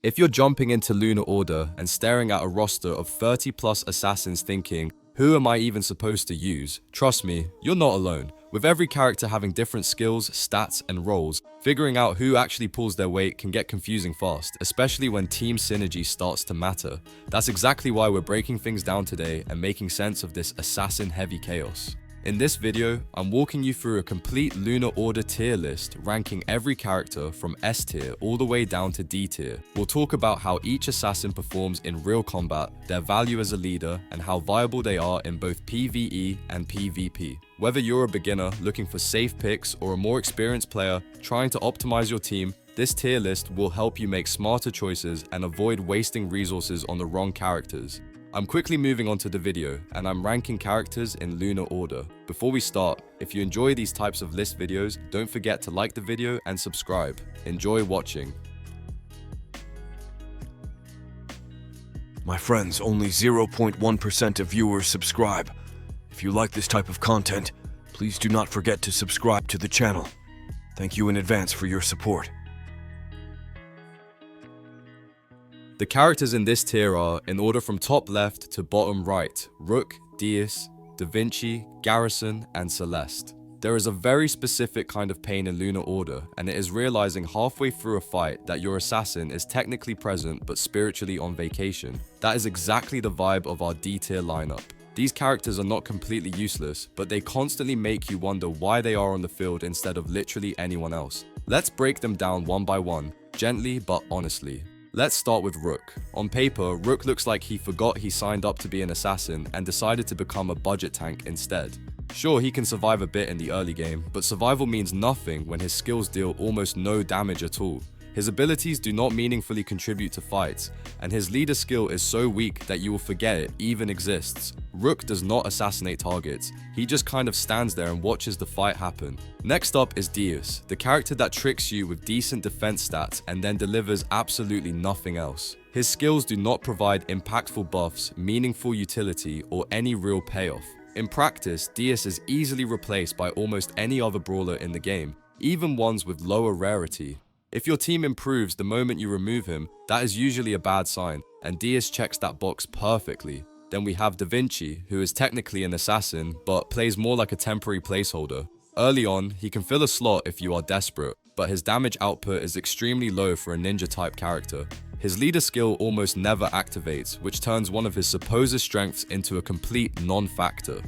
If you're jumping into Lunar Order and staring at a roster of 30 plus assassins thinking, who am I even supposed to use? Trust me, you're not alone. With every character having different skills, stats, and roles, figuring out who actually pulls their weight can get confusing fast, especially when team synergy starts to matter. That's exactly why we're breaking things down today and making sense of this assassin-heavy chaos. In this video, I'm walking you through a complete Lunar Order tier list, ranking every character from S tier all the way down to D tier. We'll talk about how each assassin performs in real combat, their value as a leader, and how viable they are in both PvE and PvP. Whether you're a beginner looking for safe picks or a more experienced player trying to optimize your team, this tier list will help you make smarter choices and avoid wasting resources on the wrong characters. I'm quickly moving on to the video, and I'm ranking characters in Lunar Order. Before we start, if you enjoy these types of list videos, don't forget to like the video and subscribe. Enjoy watching. My friends, only 0.1% of viewers subscribe. If you like this type of content, please do not forget to subscribe to the channel. Thank you in advance for your support. The characters in this tier are, in order from top left to bottom right, Rook, Deus, Da Vinci, Garrison, and Celeste. There is a very specific kind of pain in Lunar Order, and it is realizing halfway through a fight that your assassin is technically present but spiritually on vacation. That is exactly the vibe of our D tier lineup. These characters are not completely useless, but they constantly make you wonder why they are on the field instead of literally anyone else. Let's break them down one by one, gently but honestly. Let's start with Rook. On paper, Rook looks like he forgot he signed up to be an assassin and decided to become a budget tank instead. Sure, he can survive a bit in the early game, but survival means nothing when his skills deal almost no damage at all. His abilities do not meaningfully contribute to fights, and his leader skill is so weak that you will forget it even exists. Rook does not assassinate targets, he just kind of stands there and watches the fight happen. Next up is Deus, the character that tricks you with decent defense stats and then delivers absolutely nothing else. His skills do not provide impactful buffs, meaningful utility, or any real payoff. In practice, Deus is easily replaced by almost any other brawler in the game, even ones with lower rarity. If your team improves the moment you remove him, that is usually a bad sign, and Deus checks that box perfectly. Then we have Da Vinci, who is technically an assassin, but plays more like a temporary placeholder. Early on, he can fill a slot if you are desperate, but his damage output is extremely low for a ninja-type character. His leader skill almost never activates, which turns one of his supposed strengths into a complete non-factor.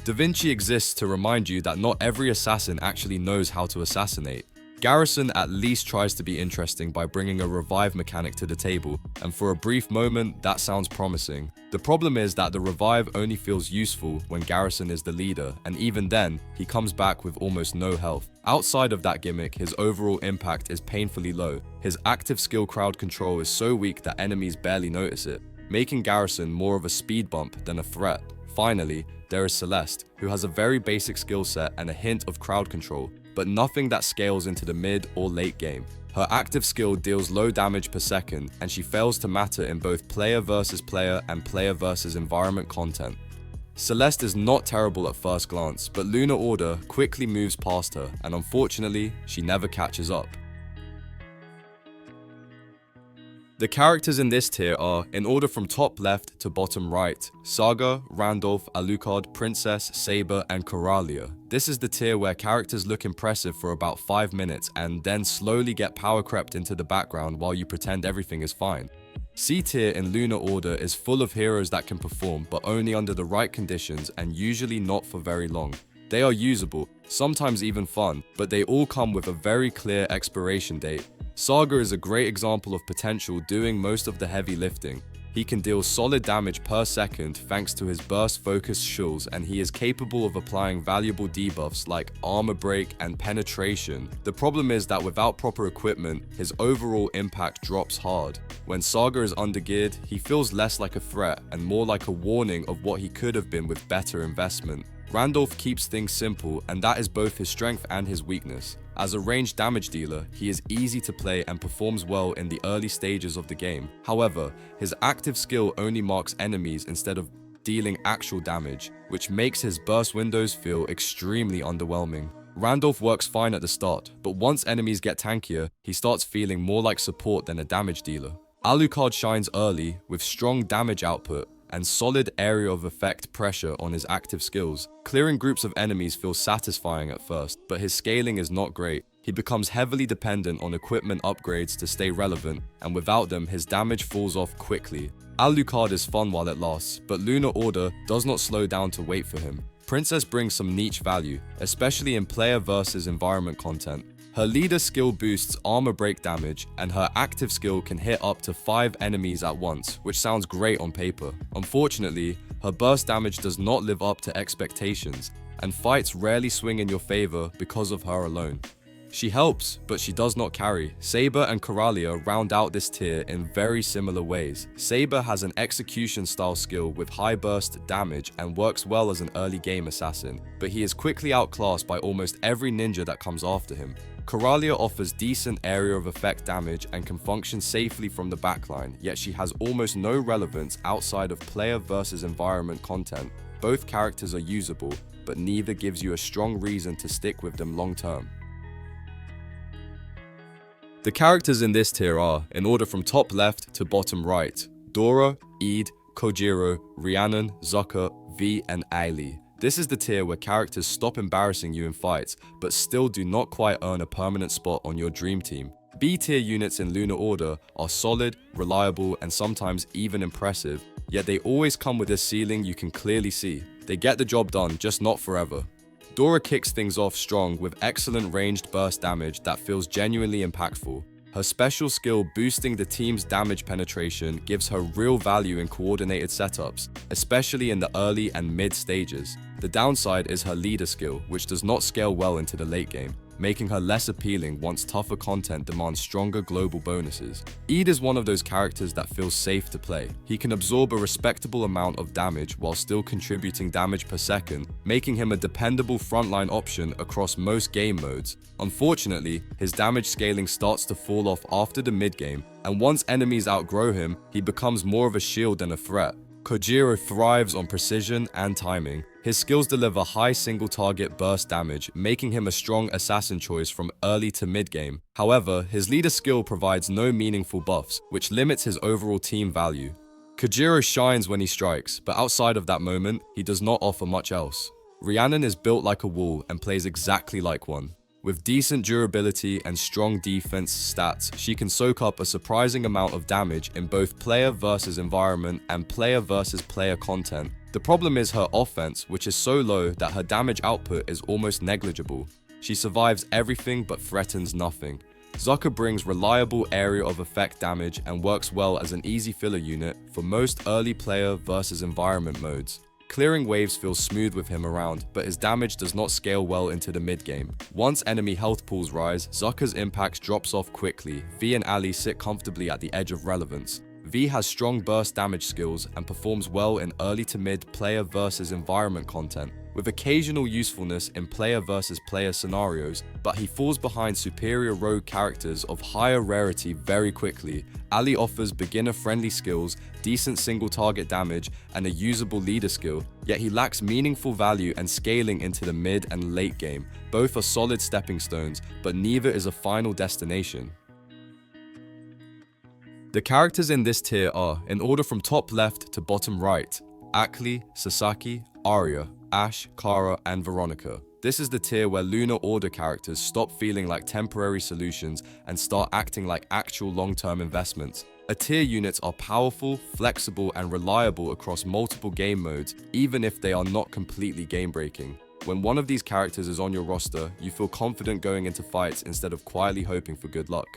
Da Vinci exists to remind you that not every assassin actually knows how to assassinate. Garrison at least tries to be interesting by bringing a revive mechanic to the table, and for a brief moment, that sounds promising. The problem is that the revive only feels useful when Garrison is the leader, and even then, he comes back with almost no health. Outside of that gimmick, his overall impact is painfully low. His active skill crowd control is so weak that enemies barely notice it, making Garrison more of a speed bump than a threat. Finally, there is Celeste, who has a very basic skill set and a hint of crowd control, but nothing that scales into the mid or late game. Her active skill deals low damage per second, and she fails to matter in both player versus player and player versus environment content. Celeste is not terrible at first glance, but Lunar Order quickly moves past her, and unfortunately, she never catches up. The characters in this tier are, in order from top left to bottom right, Saga, Randolph, Alucard, Princess, Saber, and Coralia. This is the tier where characters look impressive for about 5 minutes and then slowly get power crept into the background while you pretend everything is fine. C tier in Lunar Order is full of heroes that can perform, but only under the right conditions and usually not for very long. They are usable, sometimes even fun, but they all come with a very clear expiration date. Saga is a great example of potential doing most of the heavy lifting. He can deal solid damage per second thanks to his burst focused shulls, and he is capable of applying valuable debuffs like armor break and penetration. The problem is that without proper equipment, his overall impact drops hard. When Saga is undergeared, he feels less like a threat and more like a warning of what he could have been with better investment. Randolph keeps things simple, and that is both his strength and his weakness. As a ranged damage dealer, he is easy to play and performs well in the early stages of the game. However, his active skill only marks enemies instead of dealing actual damage, which makes his burst windows feel extremely underwhelming. Randolph works fine at the start, but once enemies get tankier, he starts feeling more like support than a damage dealer. Alucard shines early with strong damage output and solid area of effect pressure on his active skills. Clearing groups of enemies feels satisfying at first, but his scaling is not great. He becomes heavily dependent on equipment upgrades to stay relevant, and without them, his damage falls off quickly. Alucard is fun while it lasts, but Lunar Order does not slow down to wait for him. Princess brings some niche value, especially in player versus environment content. Her leader skill boosts armor break damage, and her active skill can hit up to 5 enemies at once, which sounds great on paper. Unfortunately, her burst damage does not live up to expectations, and fights rarely swing in your favor because of her alone. She helps, but she does not carry. Saber and Coralia round out this tier in very similar ways. Saber has an execution style skill with high burst damage and works well as an early game assassin, but he is quickly outclassed by almost every ninja that comes after him. Coralia offers decent area of effect damage and can function safely from the backline, yet she has almost no relevance outside of player versus environment content. Both characters are usable, but neither gives you a strong reason to stick with them long term. The characters in this tier are, in order from top left to bottom right, Dora, Eid, Kojiro, Rhiannon, Zucker, V, and Ailey. This is the tier where characters stop embarrassing you in fights, but still do not quite earn a permanent spot on your dream team. B tier units in Lunar Order are solid, reliable, and sometimes even impressive, yet they always come with a ceiling you can clearly see. They get the job done, just not forever. Dora kicks things off strong with excellent ranged burst damage that feels genuinely impactful. Her special skill boosting the team's damage penetration gives her real value in coordinated setups, especially in the early and mid stages. The downside is her leader skill, which does not scale well into the late game, making her less appealing once tougher content demands stronger global bonuses. Eid is one of those characters that feels safe to play. He can absorb a respectable amount of damage while still contributing damage per second, making him a dependable frontline option across most game modes. Unfortunately, his damage scaling starts to fall off after the mid-game, and once enemies outgrow him, he becomes more of a shield than a threat. Kojiro thrives on precision and timing. His skills deliver high single target burst damage, making him a strong assassin choice from early to mid game. However, his leader skill provides no meaningful buffs, which limits his overall team value. Kojiro shines when he strikes, but outside of that moment, he does not offer much else. Rhiannon is built like a wall and plays exactly like one. With decent durability and strong defense stats, she can soak up a surprising amount of damage in both player versus environment and player versus player content. The problem is her offense, which is so low that her damage output is almost negligible. She survives everything but threatens nothing. Zucker brings reliable area of effect damage and works well as an easy filler unit for most early player versus environment modes. Clearing waves feels smooth with him around, but his damage does not scale well into the mid-game. Once enemy health pools rise, Zucker's impact drops off quickly. V and Ali sit comfortably at the edge of relevance. V has strong burst damage skills and performs well in early to mid player versus environment content, with occasional usefulness in player versus player scenarios, but he falls behind superior rogue characters of higher rarity very quickly. Ali offers beginner-friendly skills, decent single-target damage, and a usable leader skill, yet he lacks meaningful value and scaling into the mid and late game. Both are solid stepping stones, but neither is a final destination. The characters in this tier are, in order from top left to bottom right, Akli, Sasaki, Arya, Ash, Kara, and Veronica. This is the tier where Lunar Order characters stop feeling like temporary solutions and start acting like actual long-term investments. A tier units are powerful, flexible, and reliable across multiple game modes, even if they are not completely game-breaking. When one of these characters is on your roster, you feel confident going into fights instead of quietly hoping for good luck.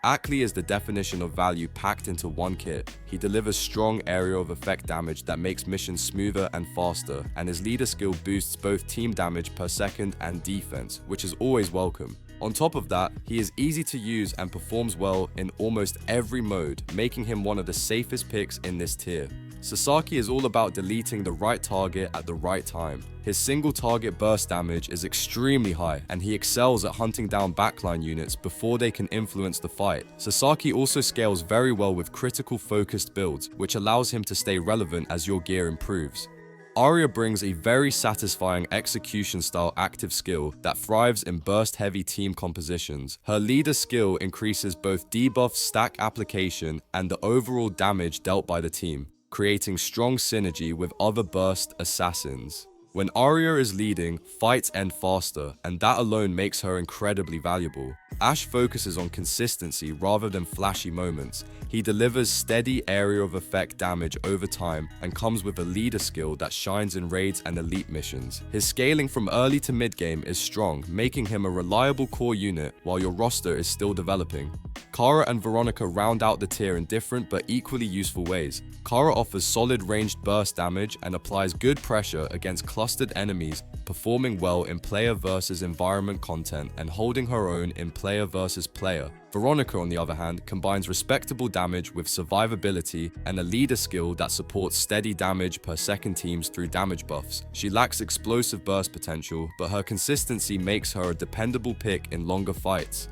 Akli is the definition of value packed into one kit. He delivers strong area of effect damage that makes missions smoother and faster, and his leader skill boosts both team damage per second and defense, which is always welcome. On top of that, he is easy to use and performs well in almost every mode, making him one of the safest picks in this tier. Sasaki is all about deleting the right target at the right time. His single target burst damage is extremely high, and he excels at hunting down backline units before they can influence the fight. Sasaki also scales very well with critical focused builds, which allows him to stay relevant as your gear improves. Arya brings a very satisfying execution-style active skill that thrives in burst-heavy team compositions. Her leader skill increases both debuff stack application and the overall damage dealt by the team, creating strong synergy with other burst assassins. When Arya is leading, fights end faster, and that alone makes her incredibly valuable. Ashe focuses on consistency rather than flashy moments. He delivers steady area of effect damage over time and comes with a leader skill that shines in raids and elite missions. His scaling from early to mid-game is strong, making him a reliable core unit while your roster is still developing. Kara and Veronica round out the tier in different but equally useful ways. Kara offers solid ranged burst damage and applies good pressure against clustered enemies, performing well in player versus environment content and holding her own in player versus player. Veronica, on the other hand, combines respectable damage with survivability and a leader skill that supports steady damage per second teams through damage buffs. She lacks explosive burst potential, but her consistency makes her a dependable pick in longer fights.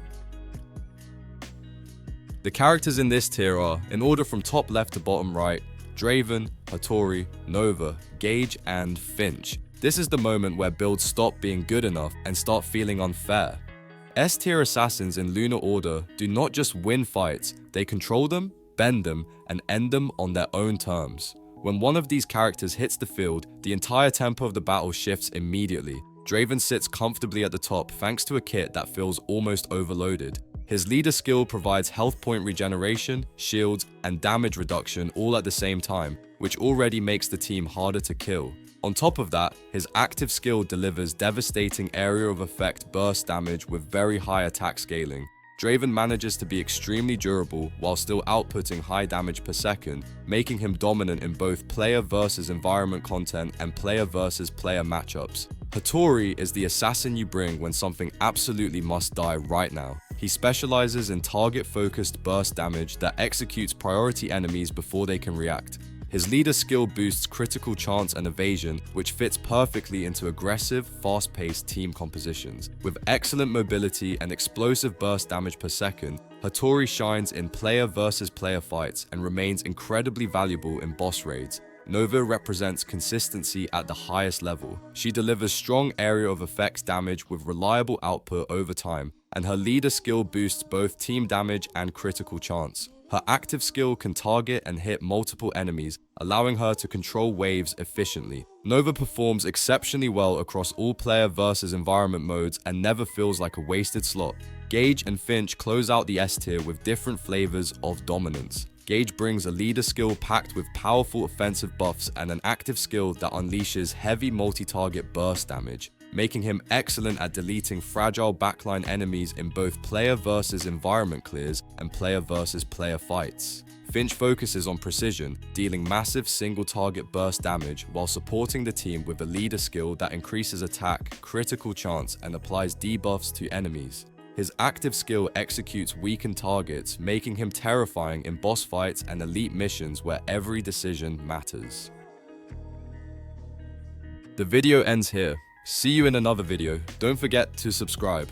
The characters in this tier are, in order from top left to bottom right, Draven, Hattori, Nova, Gage, and Finch. This is the moment where builds stop being good enough and start feeling unfair. S-tier assassins in Lunar Order do not just win fights, they control them, bend them, and end them on their own terms. When one of these characters hits the field, the entire tempo of the battle shifts immediately. Draven sits comfortably at the top thanks to a kit that feels almost overloaded. His leader skill provides health point regeneration, shields, and damage reduction all at the same time, which already makes the team harder to kill. On top of that, his active skill delivers devastating area of effect burst damage with very high attack scaling. Draven manages to be extremely durable while still outputting high damage per second, making him dominant in both player versus environment content and player versus player matchups. Hattori is the assassin you bring when something absolutely must die right now. He specializes in target-focused burst damage that executes priority enemies before they can react. His leader skill boosts critical chance and evasion, which fits perfectly into aggressive, fast-paced team compositions. With excellent mobility and explosive burst damage per second, Hattori shines in player versus player fights and remains incredibly valuable in boss raids. Nova represents consistency at the highest level. She delivers strong area of effects damage with reliable output over time, and her leader skill boosts both team damage and critical chance. Her active skill can target and hit multiple enemies, allowing her to control waves efficiently. Nova performs exceptionally well across all player versus environment modes and never feels like a wasted slot. Gage and Finch close out the S tier with different flavors of dominance. Gage brings a leader skill packed with powerful offensive buffs and an active skill that unleashes heavy multi-target burst damage, making him excellent at deleting fragile backline enemies in both player versus environment clears and player versus player fights. Finch focuses on precision, dealing massive single-target burst damage while supporting the team with a leader skill that increases attack, critical chance, and applies debuffs to enemies. His active skill executes weakened targets, making him terrifying in boss fights and elite missions where every decision matters. The video ends here. See you in another video. Don't forget to subscribe.